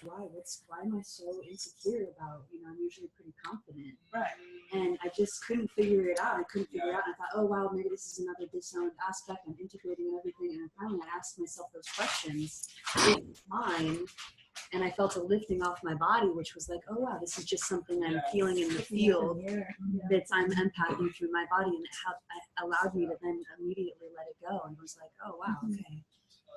why am I so insecure about, I'm usually pretty confident. Right. And I just couldn't figure it out. I couldn't figure it out. And I thought, oh wow, maybe this is another disowned aspect. I'm integrating and everything. And finally I asked myself those questions in mine, and I felt a lifting off my body, which was like, oh wow, this is just something I'm feeling in the field that I'm empathing through my body, and it allowed me to then immediately let it go and was like, oh wow, okay.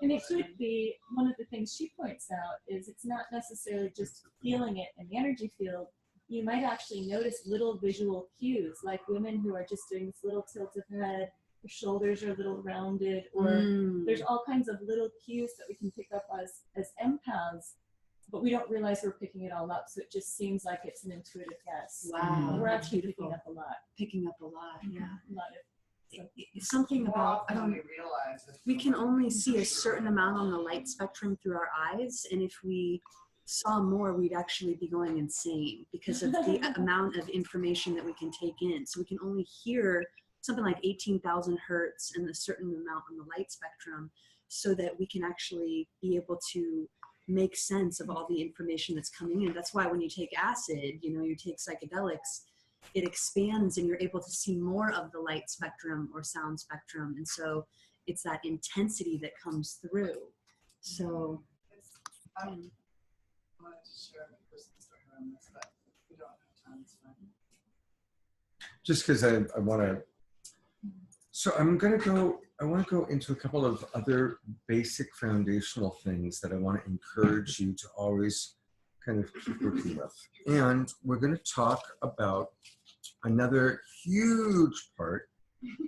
And it could be, one of the things she points out is it's not necessarily just feeling it in the energy field. You might actually notice little visual cues, like women who are just doing this little tilt of head, their shoulders are a little rounded, or there's all kinds of little cues that we can pick up as empaths, but we don't realize we're picking it all up, so it just seems like it's an intuitive guess. Wow. We're actually picking up a lot. Picking up a lot, yeah. A lot of It's something about, we can only see a certain amount on the light spectrum through our eyes, and if we saw more, we'd actually be going insane because of the amount of information that we can take in. So we can only hear something like 18,000 hertz and a certain amount on the light spectrum, so that we can actually be able to make sense of all the information that's coming in. That's why when you take acid, you take psychedelics, it expands and you're able to see more of the light spectrum or sound spectrum. And so it's that intensity that comes through. So I wanted to share my personal story on this, but we don't have time. It's fine. Just because I want to, so I want to go into a couple of other basic foundational things that I want to encourage you to always kind of keep working with. And we're going to talk about another huge part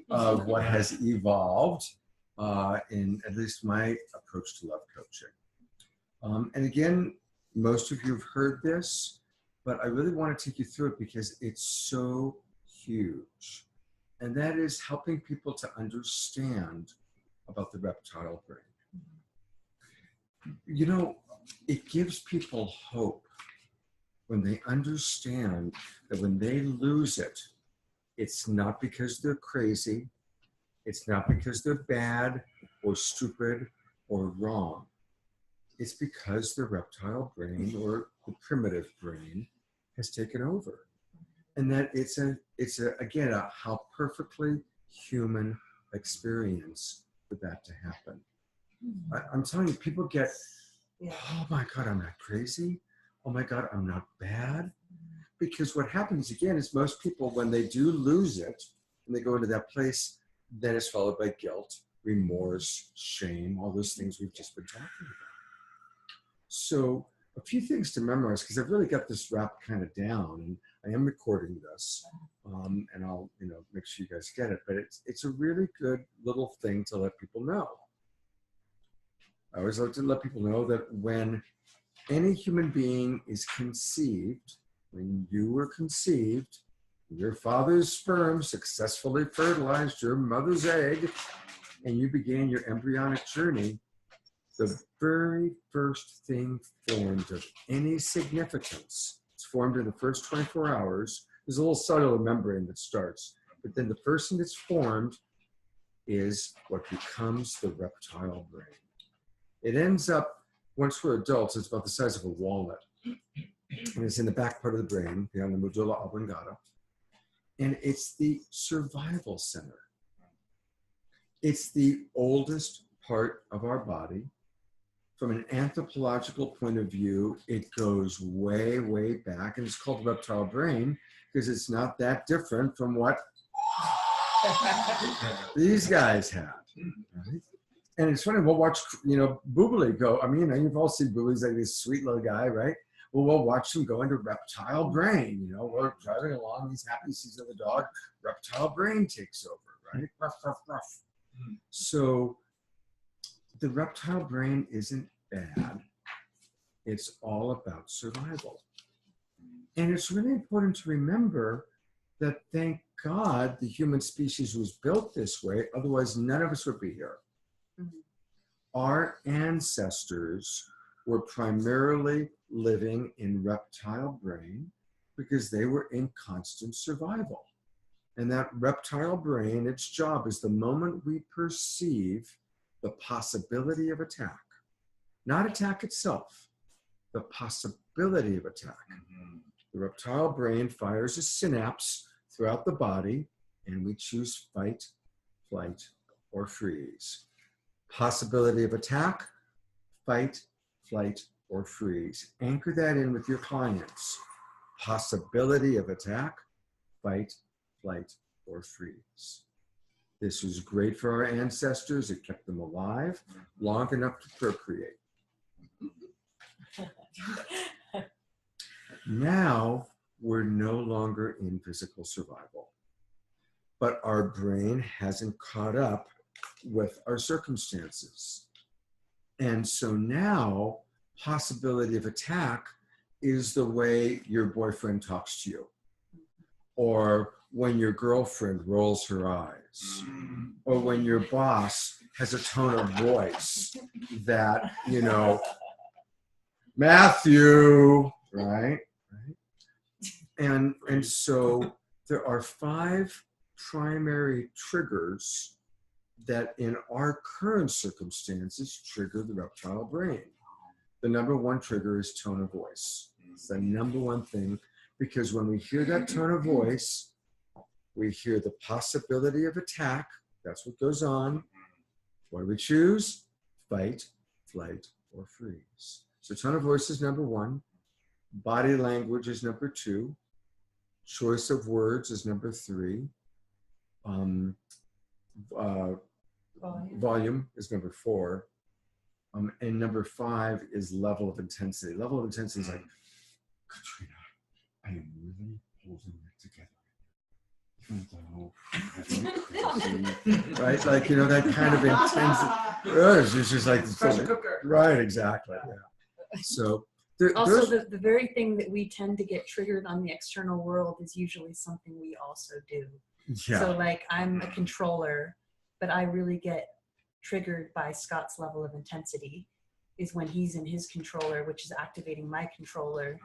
of what has evolved in at least my approach to love coaching. And again, most of you have heard this, but I really want to take you through it because it's so huge. And that is helping people to understand about the reptile brain. It gives people hope when they understand that when they lose it, it's not because they're crazy, it's not because they're bad or stupid or wrong. It's because the reptile brain or the primitive brain has taken over. And that it's again, how perfectly human experience for that to happen. I'm telling you, people get, oh my God, I'm not crazy. Oh my God, I'm not bad. Because what happens again is most people, when they do lose it, and they go into that place, then it's followed by guilt, remorse, shame, all those things we've just been talking about. So a few things to memorize, because I've really got this wrapped kind of down, and I am recording this, and I'll make sure you guys get it, but it's a really good little thing to let people know. I always like to let people know that when any human being is conceived, when you were conceived, your father's sperm successfully fertilized your mother's egg, and you began your embryonic journey, the very first thing formed of any significance, it's formed in the first 24 hours. There's a little cellular membrane that starts, but then the first thing that's formed is what becomes the reptile brain. It ends up, once we're adults, it's about the size of a walnut. And it's in the back part of the brain, beyond the medulla oblongata. And it's the survival center. It's the oldest part of our body. From an anthropological point of view, it goes way, way back, and it's called the reptile brain because it's not that different from what these guys had. Right? And it's funny, we'll watch, Boobly go. I mean, you've all seen Boobly's like this sweet little guy, right? Well, we'll watch him go into reptile brain. We're driving along, he's happy, he sees the dog, reptile brain takes over, right? Ruff, ruff, ruff. So the reptile brain isn't bad. It's all about survival. And it's really important to remember that, thank God, the human species was built this way, otherwise none of us would be here. Mm-hmm. Our ancestors were primarily living in reptile brain because they were in constant survival. And that reptile brain, its job is the moment we perceive the possibility of attack, not attack itself, the possibility of attack. The reptile brain fires a synapse throughout the body, and we choose fight, flight, or freeze. Possibility of attack, fight, flight, or freeze. Anchor that in with your clients. Possibility of attack, fight, flight, or freeze. This was great for our ancestors. It kept them alive long enough to procreate. Now, we're no longer in physical survival, but our brain hasn't caught up with our circumstances. And so now, possibility of attack is the way your boyfriend talks to you, or when your girlfriend rolls her eyes, or when your boss has a tone of voice that, you know, Matthew, right? And so there are 5 primary triggers that in our current circumstances trigger the reptile brain. The number 1 trigger is tone of voice. It's the number 1 thing, because when we hear that tone of voice, we hear the possibility of attack. That's what goes on. What do we choose? Fight, flight, or freeze. So tone of voice is number 1. Body language is number 2. Choice of words is number 3. Volume is number 4. And number 5 is level of intensity. Level of intensity is like, Katrina, I am really holding it together. Even though crazy, right? Like, you know, that kind of intensity. It's just like, Pressure cooker. Right, exactly. Yeah. So Also, the very thing that we tend to get triggered on the external world is usually something we also do. yeah. So like I'm a controller, but I really get triggered by Scott's level of intensity is when he's in his controller, which is activating my controller.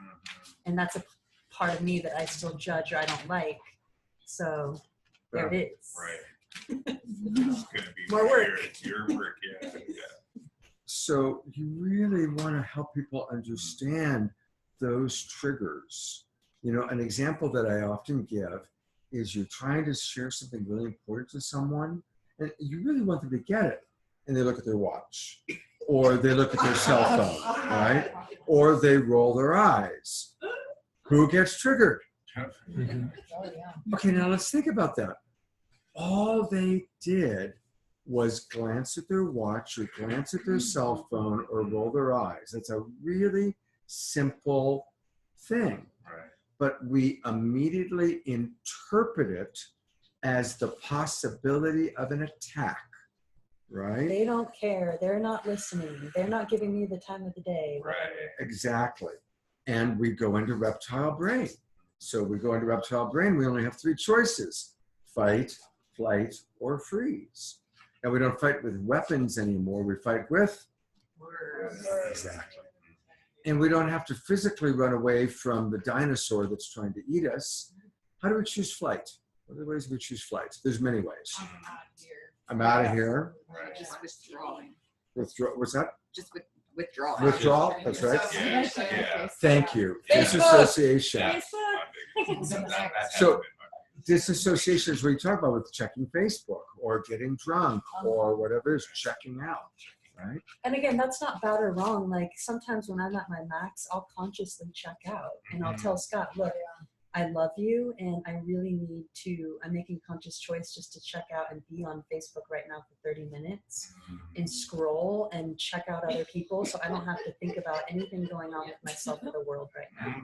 And that's a part of me that I still judge or I don't like. So there it is. Right. It's gonna be More work. It's your work, yeah. So you really want to help people understand those triggers. You know, an example that I often give is you're trying to share something really important to someone, and you really want them to get it. And they look at their watch, or they look at their cell phone, right? Or they roll their eyes. Who gets triggered? Okay, now let's think about that. All they did was glance at their watch or glance at their cell phone or roll their eyes. That's a really simple thing. Right. But we immediately interpret it as the possibility of an attack, right? They don't care. They're not listening. They're not giving me the time of the day. Right. Exactly. And we go into reptile brain. So we go into reptile brain, we only have 3 choices: fight, flight, or freeze. And we don't fight with weapons anymore. We fight with Words. exactly. And we don't have to physically run away from the dinosaur that's trying to eat us. How do we choose flight? What are the ways we choose flight? There's many ways. I'm out of here. Right. Just withdrawing. What's that? Just withdrawing. Withdrawal. That's right. Yeah. Yeah. Thank you. Facebook. Disassociation. That's my big- that So- has been my- Disassociation is what you talk about with checking Facebook or getting drunk or whatever it is, checking out, right? And again, that's not bad or wrong. Like sometimes when I'm at my max, I'll consciously check out and I'll tell Scott, look, I love you and I really need to, I'm making a conscious choice just to check out and be on Facebook right now for 30 minutes and scroll and check out other people so I don't have to think about anything going on with myself or the world right now.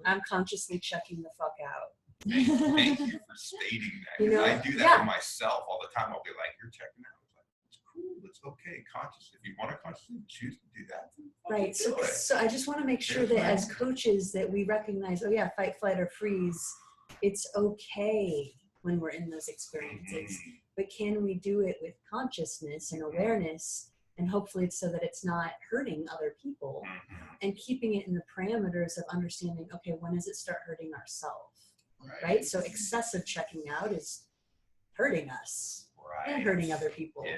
I'm consciously checking the fuck out. Thank you for stating that. You know, 'Cause I do that yeah. for myself all the time. I'll be like, "You're checking out." It's like, it's cool. It's okay. Conscious. If you want to consciously choose to do that, then fucking Right. So, do it. so I just want to make sure that as coaches that we recognize, oh yeah, fight, flight, or freeze. It's okay when we're in those experiences, but can we do it with consciousness and awareness, and hopefully it's so that it's not hurting other people, and keeping it in the parameters of understanding, okay, when does it start hurting ourselves? Right? So excessive checking out is hurting us and Right. hurting other people. Yeah.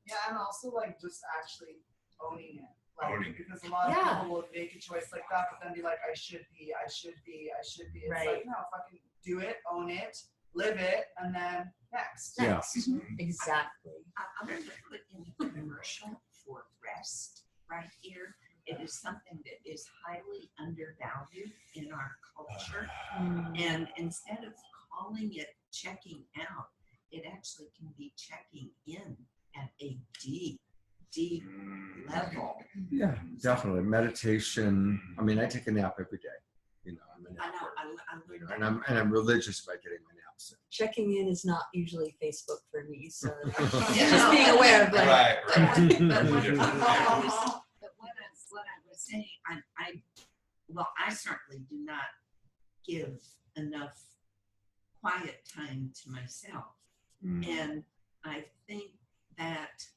Yeah, and also like just actually owning it. Like, Owning it. because a lot of Yeah. people will make a choice like that, but then be like, I should be. It's Right. like, no, fucking do it, own it, live it, and then next. Yeah. Next. Exactly. I'm going to put in a commercial for rest right here. It is something that is highly undervalued in our culture. And instead of calling it checking out, it actually can be checking in at a deep level. Yeah, definitely. Meditation. I mean, I take a nap every day. You know, I'm a I napper. know. You know, and I'm religious about getting my naps in. Checking in is not usually Facebook for me, so Yeah. just being aware of that. Right. But what I was saying, I certainly do not give enough quiet time to myself. And I think that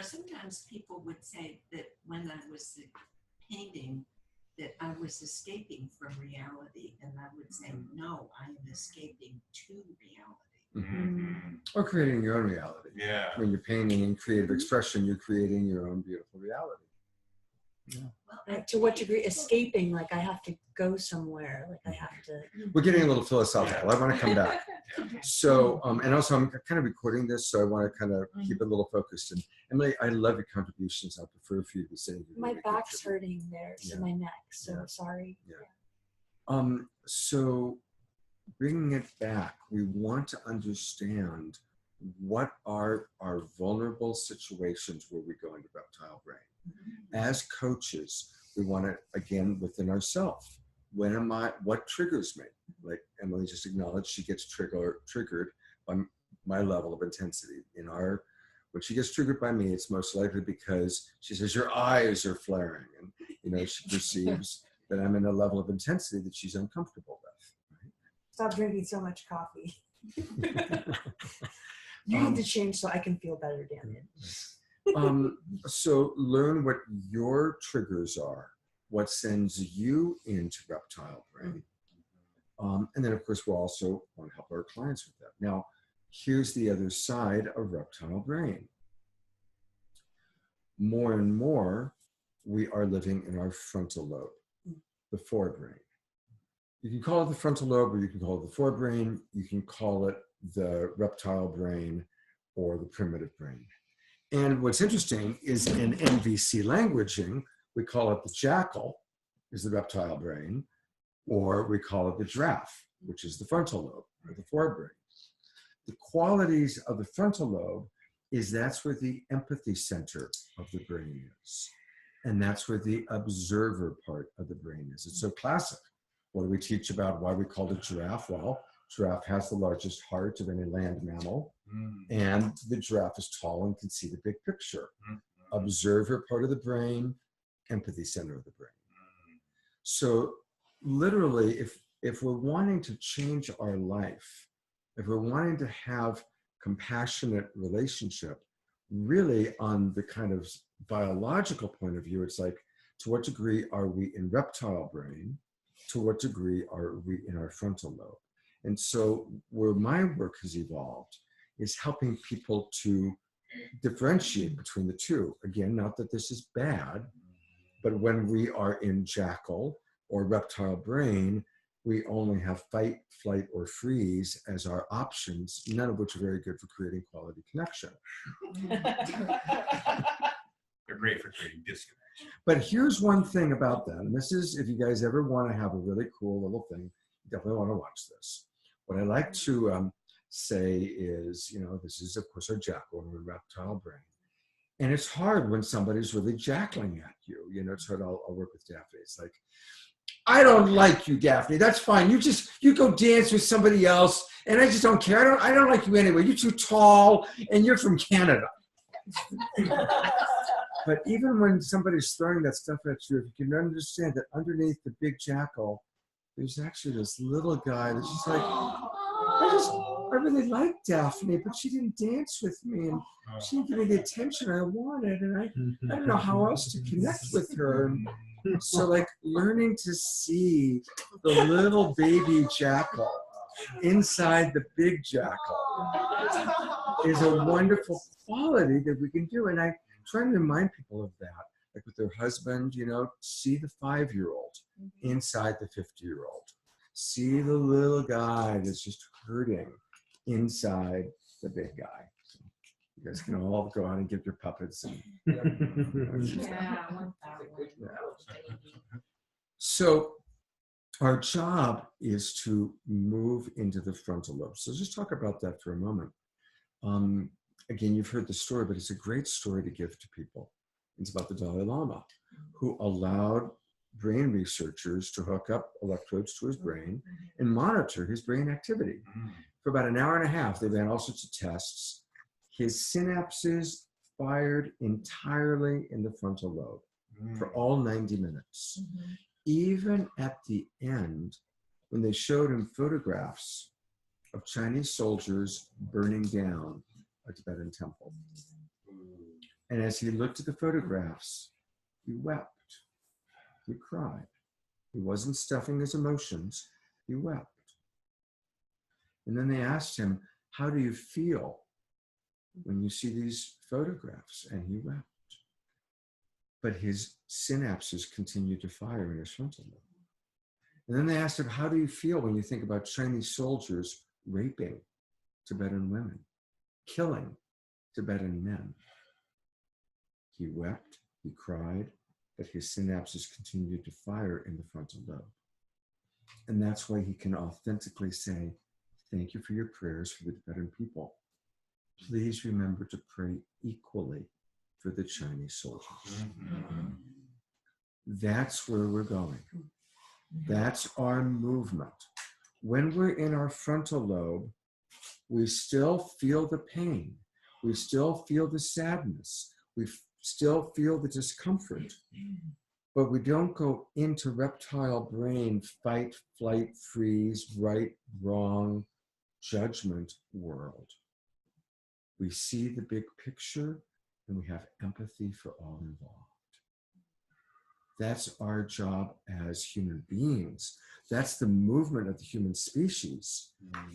sometimes people would say that when I was painting, that I was escaping from reality, and I would say, no, I am escaping to reality. Or creating your own reality. Yeah. When you're painting and creative expression, you're creating your own beautiful reality. Like, to what degree escaping? Like I have to go somewhere. Like I have to. We're getting a little philosophical. I want to come back. So, and also I'm kind of recording this, so I want to kind of keep it a little focused. And Emily, I love your contributions. I prefer for you to say. My back's hurting there, so Yeah. my neck. So Yeah. sorry. So bringing it back, we want to understand what are our vulnerable situations where we go into reptile brain. As coaches, we want to, again, within ourselves, what triggers me? Like Emily just acknowledged, she gets triggered by my level of intensity. When she gets triggered by me, it's most likely because she says, your eyes are flaring. And, she perceives that I'm in a level of intensity that she's uncomfortable with. Right? Stop drinking so much coffee. You need to change so I can feel better, damn it. So learn what your triggers are, what sends you into reptile brain. And then, of course, we'll also want to help our clients with that. Now, here's the other side of reptile brain. More and more, we are living in our frontal lobe, the forebrain. You can call it the frontal lobe, or you can call it the forebrain. You can call it the reptile brain or the primitive brain. And what's interesting is in NVC languaging, we call it the jackal, is the reptile brain, or we call it the giraffe, which is the frontal lobe or the forebrain. The qualities of the frontal lobe is that's where the empathy center of the brain is. And that's where the observer part of the brain is. It's so classic. What do we teach about why we call it giraffe? Well, giraffe has the largest heart of any land mammal, and the giraffe is tall and can see the big picture. Observer part of the brain, empathy center of the brain. So literally, if we're wanting to change our life, if we're wanting to have compassionate relationship, really on the kind of biological point of view, it's like, to what degree are we in reptile brain? To what degree are we in our frontal lobe? And so where my work has evolved is helping people to differentiate between the two. Again, not that this is bad, but when we are in jackal or reptile brain, we only have fight, flight, or freeze as our options, none of which are very good for creating quality connection. They're great for creating disconnection. But here's one thing about that, and this is, if you guys ever want to have a really cool little thing, you definitely want to watch this. What I like to say is, this is, of course, our jackal or reptile brain. And it's hard when somebody's really jackling at you. It's hard. I'll work with Daphne. It's like, I don't like you, Daphne. That's fine. You go dance with somebody else, and I just don't care. I don't like you anyway. You're too tall, and you're from Canada. But even when somebody's throwing that stuff at you, if you can understand that underneath the big jackal, there's actually this little guy that's just like, I really like Daphne, but she didn't dance with me, and she didn't give me the attention I wanted, and I don't know how else to connect with her. And so, like, learning to see the little baby jackal inside the big jackal. is a wonderful quality that we can do. And I try to remind people of that, like with their husband, you know, see the 5-year-old inside the 50-year-old. See the little guy that's just hurting inside the big guy. So you guys can all go out and get your puppets. And, Yeah, I want that one. So our job is to move into the frontal lobe. So just talk about that for a moment. Again, you've heard the story, but it's a great story to give to people. It's about the Dalai Lama, who allowed brain researchers to hook up electrodes to his brain and monitor his brain activity. For about an hour and a half, they ran all sorts of tests. His synapses fired entirely in the frontal lobe for all 90 minutes. Even at the end, when they showed him photographs of Chinese soldiers burning down a Tibetan temple. And as he looked at the photographs, he wept, he cried. He wasn't stuffing his emotions, he wept. And then they asked him, how do you feel when you see these photographs? And he wept. But his synapses continued to fire in his frontal lobe. And then they asked him, how do you feel when you think about Chinese soldiers raping Tibetan women, killing Tibetan men? He wept, he cried, but his synapses continued to fire in the frontal lobe. And that's why he can authentically say, thank you for your prayers for the Tibetan people. Please remember to pray equally for the Chinese soldiers. That's where we're going. That's our movement. When we're in our frontal lobe, we still feel the pain. We still feel the sadness. We still feel the discomfort. But we don't go into reptile brain, fight, flight, freeze, right, wrong, judgment world. We see the big picture and we have empathy for all involved. That's our job as human beings. That's the movement of the human species.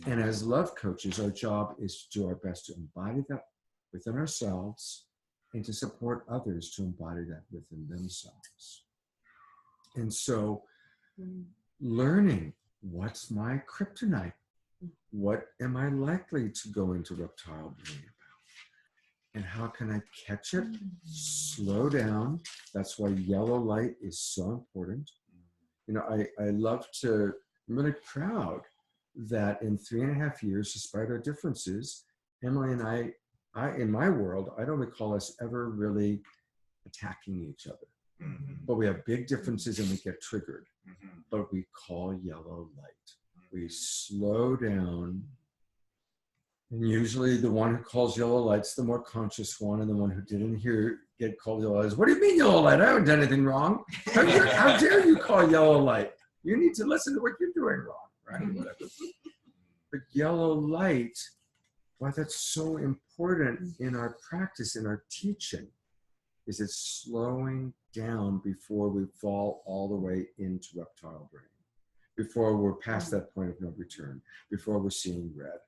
And as love coaches, our job is to do our best to embody that within ourselves and to support others to embody that within themselves. And so learning, what's my kryptonite? What am I likely to go into reptile brain about? And how can I catch it? Slow down. That's why yellow light is so important. You know, I'm really proud that in 3.5 years, despite our differences, Emily and I in my world, I don't recall us ever really attacking each other. But we have big differences and we get triggered. But we call yellow light. We slow down. And usually the one who calls yellow light's the more conscious one, and the one who didn't get called yellow light is, what do you mean yellow light? I haven't done anything wrong. How dare you call yellow light? You need to listen to what you're doing wrong, right? Whatever. But yellow light, why that's so important in our practice, in our teaching, is it's slowing down before we fall all the way into reptile brain, before we're past that point of no return, before we're seeing red.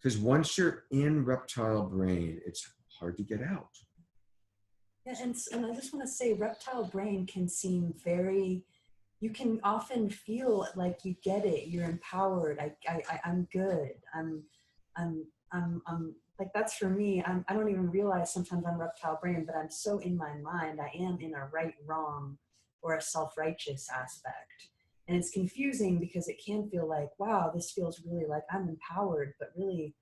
Because once you're in reptile brain, it's hard to get out. Yeah, and I just want to say, reptile brain can seem very, you can often feel like you get it, you're empowered, I'm good, I'm like, that's for me. I don't even realize sometimes I'm reptile brain, but I'm so in my mind, I am in a right, wrong, or a self-righteous aspect. And it's confusing because it can feel like, wow, this feels really like I'm empowered, but really,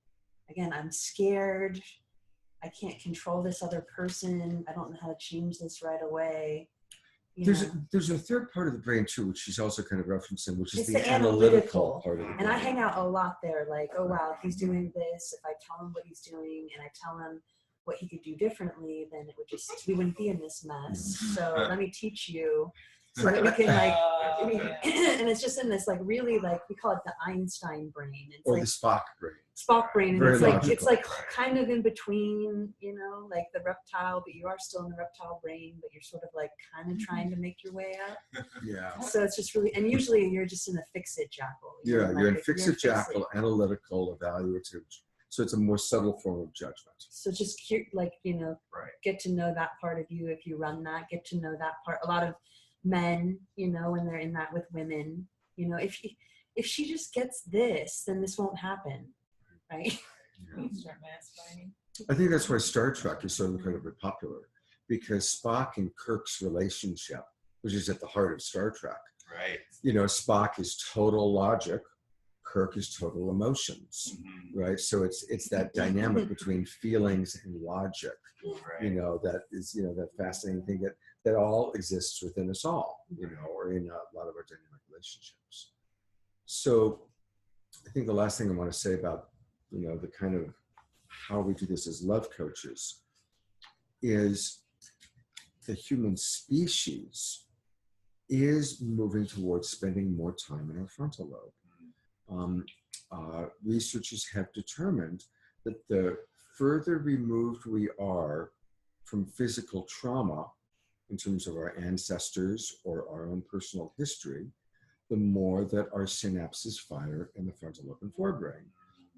again, I'm scared. I can't control this other person. I don't know how to change this right away. There's a third part of the brain too, which she's also kind of referencing, which is it's the analytical part of the brain. And I hang out a lot there, like, oh wow, he's doing this. If I tell him what he's doing and I tell him what he could do differently, then it would just, we wouldn't be in this mess. So let me teach you so that we can and it's just in this like really, like, we call it the Einstein brain. It's or like the Spock brain. Spock brain, and Very it's like logical. it's like kind of in between, you know, like the reptile, but you are still in the reptile brain, but you're sort of like kind of trying to make your way out. Yeah. So it's just really, and usually you're just in a fix-it jackal. Yeah, know, you're in like, fix-it jackal, analytical, evaluative, So it's a more subtle form of judgment. So just like, Right. get to know that part of you if you run that, get to know that part. A lot of men, when they're in that with women, if she just gets this, then this won't happen, right? Yeah. Start mansplaining. I think that's why Star Trek is so incredibly popular, because Spock and Kirk's relationship, which is at the heart of Star Trek, Right. Spock is total logic, Kirk is total emotions, Mm-hmm. right? So it's that dynamic between feelings and logic, Right. that is, that fascinating thing that all exists within us all, or in a lot of our dynamic relationships. So I think the last thing I want to say about, the kind of how we do this as love coaches is the human species is moving towards spending more time in our frontal lobe. Researchers have determined that the further removed we are from physical trauma in terms of our ancestors or our own personal history, the more that our synapses fire in the frontal lobe and forebrain.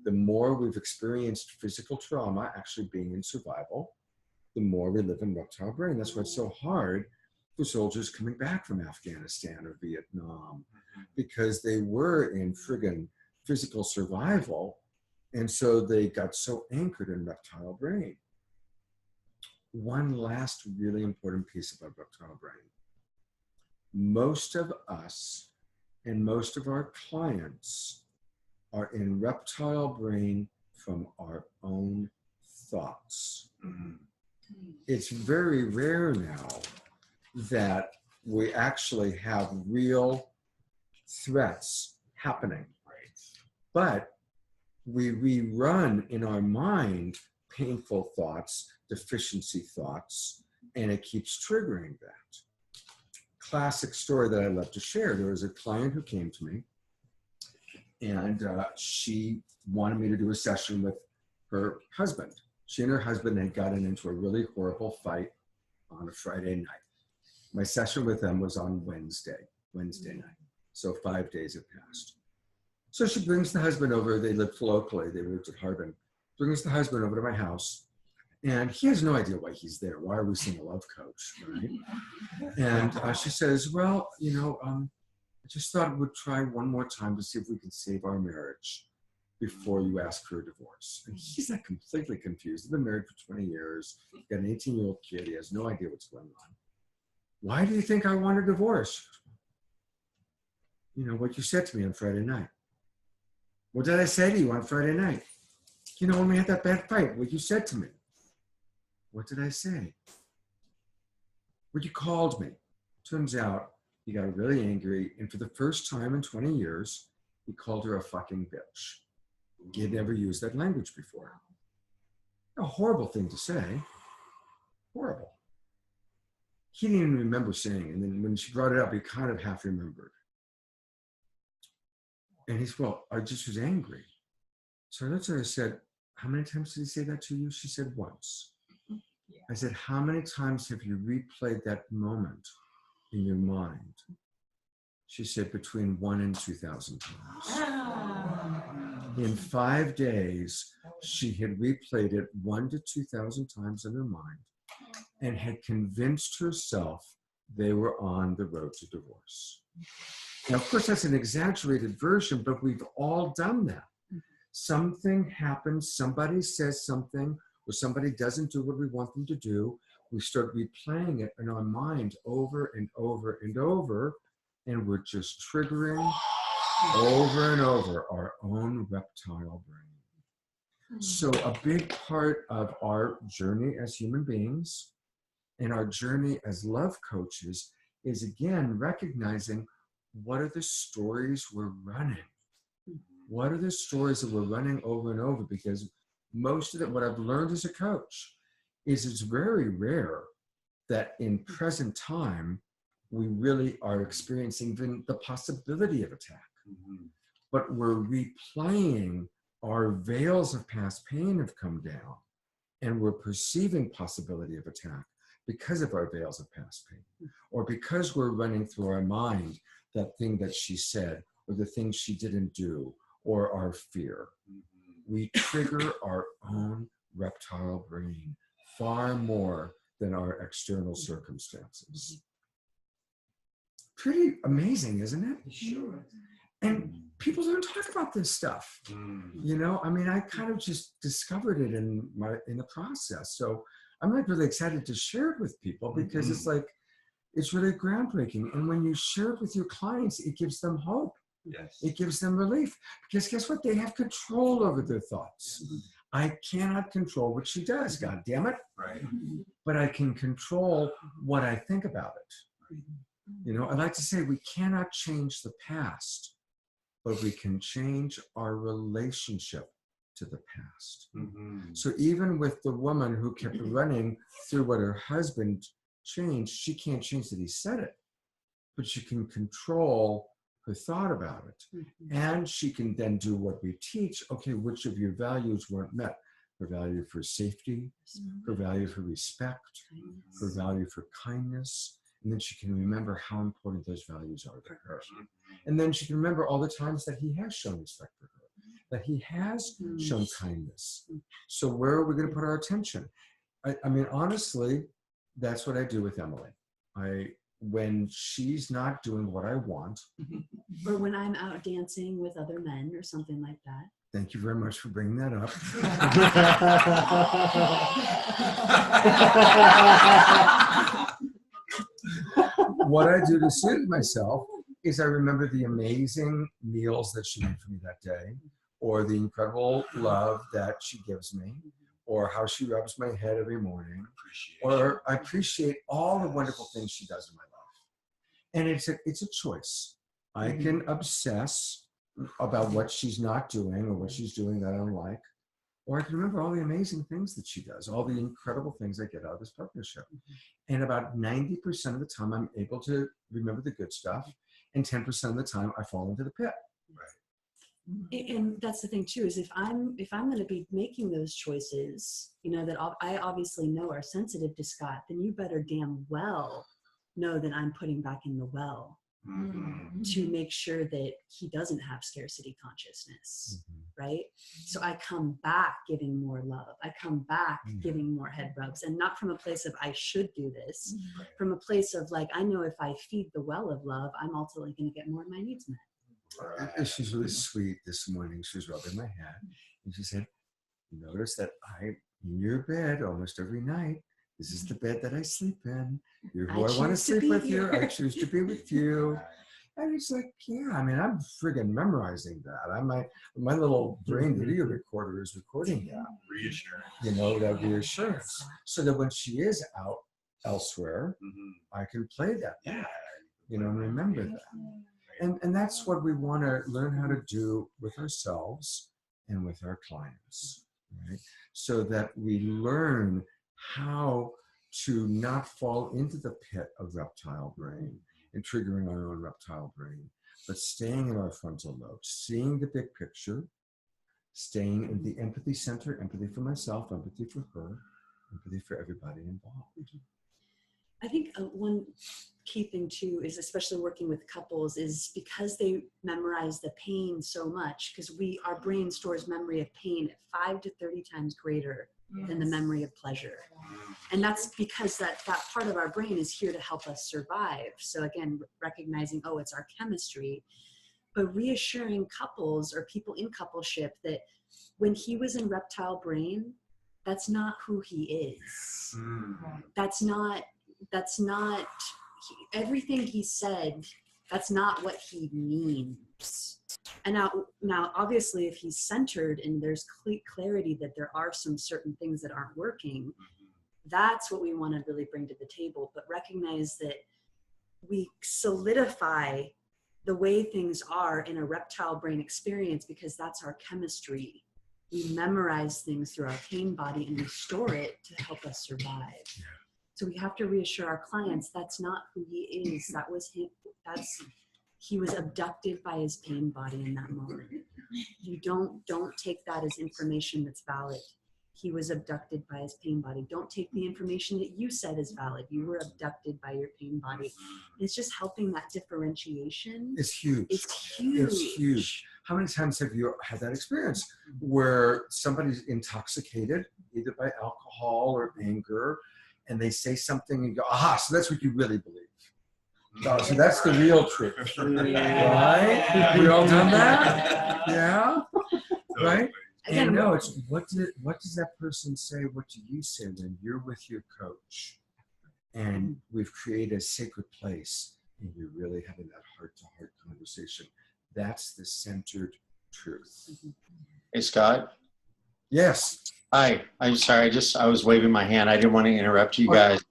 The more we've experienced physical trauma, actually being in survival, the more we live in reptile brain. That's why it's so hard for soldiers coming back from Afghanistan or Vietnam, because they were in friggin' physical survival, and so they got so anchored in reptile brain. One last really important piece about reptile brain. Most of us and most of our clients are in reptile brain from our own thoughts. Mm-hmm. It's very rare now that we actually have real threats happening. Right. But we rerun in our mind painful thoughts, deficiency thoughts, and it keeps triggering that. Classic story that I love to share. There was a client who came to me, and she wanted me to do a session with her husband. She and her husband had gotten into a really horrible fight on a Friday night. My session with them was on Wednesday night. So 5 days had passed. So she brings the husband over. They lived locally. They lived at Harbin. Brings the husband over to my house. And he has no idea why he's there. Why are we seeing a love coach, right? And she says, well, I just thought we'd try one more time to see if we can save our marriage before you ask for a divorce. And he's not completely confused. They've been married for 20 years, got an 18-year-old kid. He has no idea what's going on. Why do you think I want a divorce? What you said to me on Friday night. What did I say to you on Friday night? When we had that bad fight, what you said to me. What did I say? What you called me. Turns out he got really angry, and for the first time in 20 years, he called her a fucking bitch. He had never used that language before. A horrible thing to say. Horrible. He didn't even remember saying it, and then when she brought it up, he kind of half remembered. And he said, well, I just was angry. So that's when I said, how many times did he say that to you? She said, once. Yeah. I said, how many times have you replayed that moment in your mind? She said, between 1,000 and 2,000 times. In 5 days, she had replayed it 1,000 to 2,000 times in her mind and had convinced herself they were on the road to divorce. Now, of course, that's an exaggerated version, but we've all done that. Something happens, somebody says something, or somebody doesn't do what we want them to do. We start replaying it in our mind over and over and over, and we're just triggering over and over our own reptile brain. So a big part of our journey as human beings and our journey as love coaches is, again, recognizing what are the stories we're running. What are the stories that we're running over and over? Because most of it, what I've learned as a coach, is it's very rare that in present time, we really are experiencing the possibility of attack. Mm-hmm. But we're replaying, our veils of past pain have come down, and we're perceiving possibility of attack because of our veils of past pain, or because we're running through our mind that thing that she said, or the thing she didn't do, or our fear. we trigger our own reptile brain far more than our external circumstances. Pretty amazing, isn't it? Sure. And people don't talk about this stuff. You know, I mean, I kind of just discovered it in the process. So I'm like really excited to share it with people because it's like, it's really groundbreaking. And when you share it with your clients, it gives them hope. Yes. It gives them relief. Because guess what? They have control over their thoughts. I cannot control what she does, God damn it. Right. But I can control what I think about it. You know, I like to say we cannot change the past, but we can change our relationship to the past. So even with the woman who kept running through what her husband changed, she can't change that he said it, but she can control her thought about it. And she can then do what we teach. Okay, which of your values weren't met? Her value for safety, her value for respect, her value for kindness. And then she can remember how important those values are to her. And then she can remember all the times that he has shown respect for her, that he has shown kindness. So where are we going to put our attention? I mean, honestly, that's what I do with Emily. When she's not doing what I want. Or when I'm out dancing with other men or something like that. Thank you very much for bringing that up. What I do to soothe myself is I remember the amazing meals that she made for me that day, or the incredible love that she gives me, or how she rubs my head every morning, or I appreciate all the wonderful things she does in my life. And it's a choice. I can obsess about what she's not doing or what she's doing that I don't like, or I can remember all the amazing things that she does, all the incredible things I get out of this partnership. And about 90% of the time, I'm able to remember the good stuff, and 10% of the time, I fall into the pit. And that's the thing too, is if I'm going to be making those choices, you know, that I obviously know are sensitive to Scott, then you better damn well know that I'm putting back in the well to make sure that he doesn't have scarcity consciousness, right? So I come back giving more love. I come back giving more head rubs, and not from a place of I should do this, from a place of like, I know if I feed the well of love, I'm ultimately going to get more of my needs met. She's really sweet this morning. She was rubbing my head and she said, notice that I'm in your bed almost every night. This is the bed that I sleep in. You're who I want to sleep with you. I choose to be with you. And it's like, yeah, I mean, I'm friggin' memorizing that. My little brain video recorder is recording that. Reassurance. You know, that reassurance. So that when she is out elsewhere, I can play that back, you know, and remember that. And that's what we want to learn how to do with ourselves and with our clients, right? So that we learn how to not fall into the pit of reptile brain and triggering our own reptile brain, but staying in our frontal lobe, seeing the big picture, staying in the empathy center, empathy for myself, empathy for her, empathy for everybody involved. I think one key thing too is, especially working with couples, is because they memorize the pain so much, because our brain stores memory of pain at 5 to 30 times greater than the memory of pleasure. And that's because that part of our brain is here to help us survive. So again, recognizing, oh, it's our chemistry, but reassuring couples or people in coupleship that when he was in reptile brain, that's not who he is. That's not everything he said. That's not what he means. And now, obviously, if he's centered and there's clarity that there are some certain things that aren't working, that's what we want to really bring to the table. But recognize that we solidify the way things are in a reptile brain experience because that's our chemistry. We memorize things through our pain body and we store it to help us survive. So we have to reassure our clients that's not who he is. That was him. He was abducted by his pain body in that moment. You don't take that as information that's valid. He was abducted by his pain body. Don't take the information that you said is valid. You were abducted by your pain body. It's just helping that differentiation. It's huge. It's huge. It's huge. How many times have you had that experience where somebody's intoxicated, either by alcohol or anger, and they say something and you go, aha, so that's what you really believe. So that's the real truth. Right? We all done that? Yeah? Right? And no, it's what does that person say? What do you say when you're with your coach and we've created a sacred place and you're really having that heart-to-heart conversation? That's the centered truth. Hey, Scott. Yes. Hi. I'm sorry. I was waving my hand. I didn't want to interrupt you guys.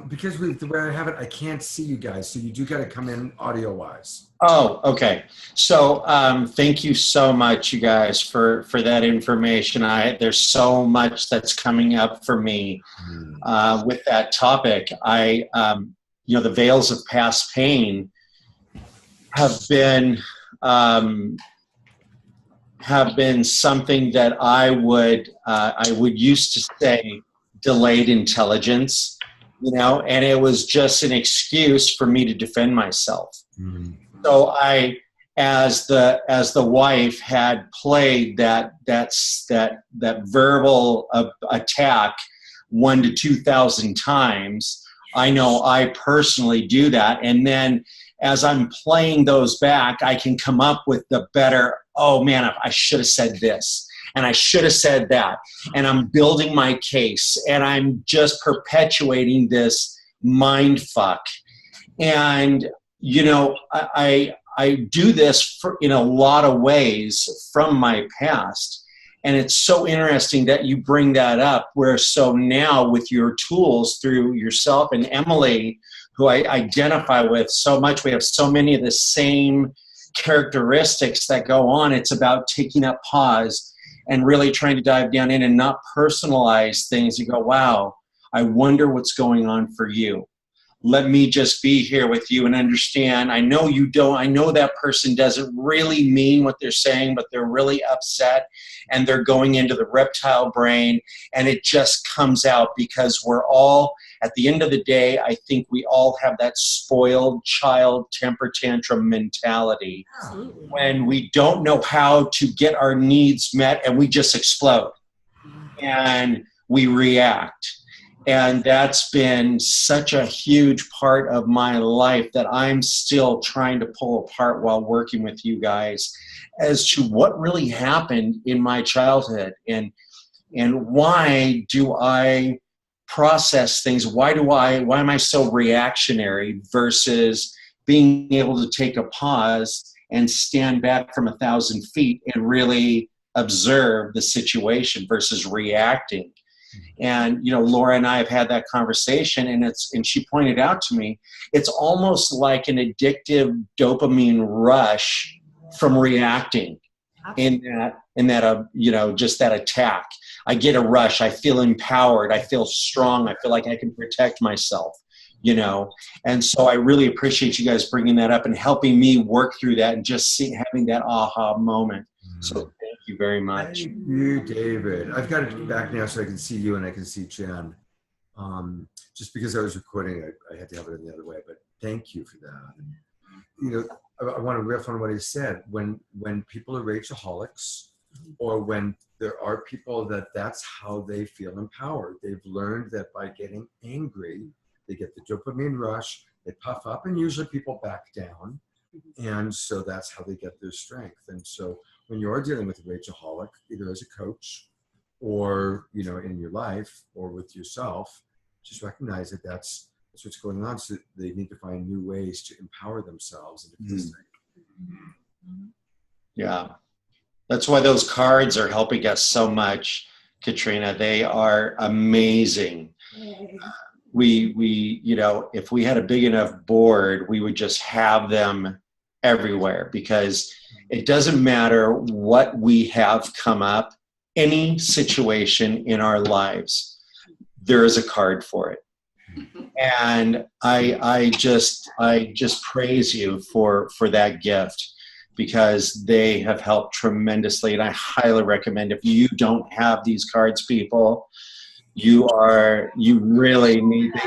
Because with the way I have it, I can't see you guys, so you do got to come in audio-wise. Oh, okay. So thank you so much, you guys, for that information. There's so much that's coming up for me with that topic. The veils of past pain have been something that I would used to say delayed intelligence, and it was just an excuse for me to defend myself. Mm-hmm. So I, as the wife, had played that verbal attack 1,000 to 2,000 times. I know I personally do that, and then as I'm playing those back, I can come up with the better, oh man, I should have said this, and I should have said that. And I'm building my case, and I'm just perpetuating this mind fuck. And, I do this in a lot of ways from my past. And it's so interesting that you bring that up, where so now with your tools through yourself and Emily, who I identify with so much, we have so many of the same characteristics that go on. It's about taking up pause and really trying to dive down in and not personalize things. You go, wow, I wonder what's going on for you. Let me just be here with you and understand. I know you don't. I know that person doesn't really mean what they're saying, but they're really upset and they're going into the reptile brain, and it just comes out because we're all, at the end of the day, I think we all have that spoiled child temper tantrum mentality. Absolutely. When we don't know how to get our needs met and we just explode and we react. And that's been such a huge part of my life that I'm still trying to pull apart while working with you guys as to what really happened in my childhood and why do I process things? Why am I so reactionary versus being able to take a pause and stand back from 1,000 feet and really observe the situation versus reacting? And, Laura and I have had that conversation, and she pointed out to me, it's almost like an addictive dopamine rush from reacting in that, just that attack. I get a rush. I feel empowered. I feel strong. I feel like I can protect myself, And so I really appreciate you guys bringing that up and helping me work through that and just having that aha moment. So thank you very much. Thank you, David. I've got it back now so I can see you and I can see Jen. Just because I was recording, I had to have it in the other way, but thank you for that. I want to riff on what he said. When people are rageaholics, or when there are people that's how they feel empowered. They've learned that by getting angry, they get the dopamine rush, they puff up, and usually people back down. And so that's how they get their strength. And so when you're dealing with a rageaholic, either as a coach or, in your life or with yourself, just recognize that that's what's going on. So they need to find new ways to empower themselves. Yeah. That's why those cards are helping us so much, Katrina. They are amazing. We if we had a big enough board, we would just have them everywhere, because it doesn't matter what we have come up, any situation in our lives, there is a card for it. And I just praise you for that gift, because they have helped tremendously. And I highly recommend, if you don't have these cards, people, you really need, they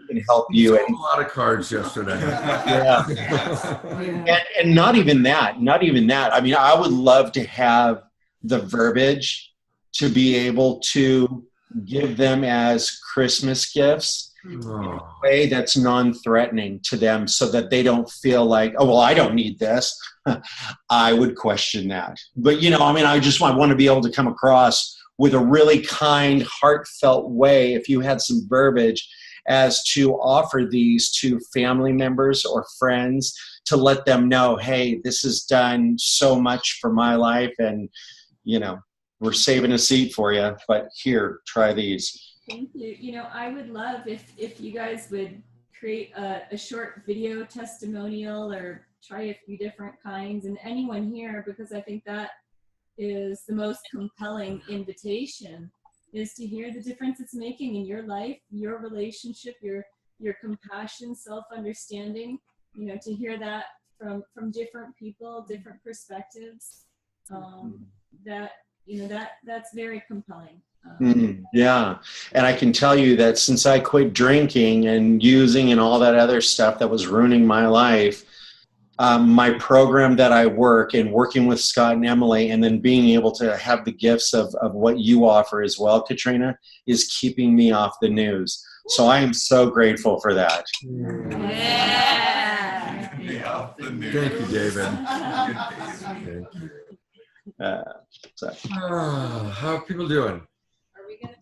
can help you. A lot of cards yesterday. Yeah. Yeah. And not even that. I mean, I would love to have the verbiage to be able to give them as Christmas gifts in a way that's non-threatening to them, so that they don't feel like, oh, well, I don't need this. I would question that. But, you know, I mean, I want to be able to come across with a really kind, heartfelt way, if you had some verbiage as to offer these to family members or friends, to let them know, hey, this has done so much for my life, and, you know, we're saving a seat for you, but here, try these. Thank you. You know, I would love if you guys would create a short video testimonial, or try a few different kinds, and anyone here, because I think that is the most compelling invitation, is to hear the difference it's making in your life, your relationship, your compassion, self-understanding, you know, to hear that from different people, different perspectives, that, you know, that's very compelling. Yeah. And I can tell you that since I quit drinking and using and all that other stuff that was ruining my life, my program that I work in, working with Scott and Emily, and then being able to have the gifts of what you offer as well, Katrina, is keeping me off the news. So I am so grateful for that. Yeah. Thank you, David. How are people doing? Are we gonna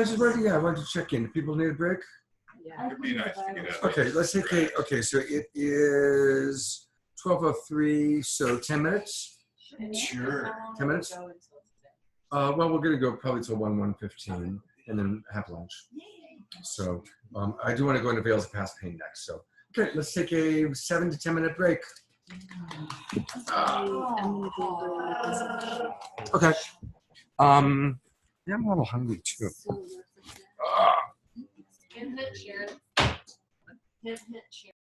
take a break? Why don't you check in? People need a break? It'd be nice to get out. Okay, let's take so it is 12:03, so 10 minutes? Sure. 10 minutes? Well, we're gonna go probably till 1:15 and then have lunch. So I do want to go into Veils of Past Pain next. So, okay, let's take a 7 to 10 minute break. Okay. Yeah, I'm a little hungry too. Hit Sharon. Hit Sharon.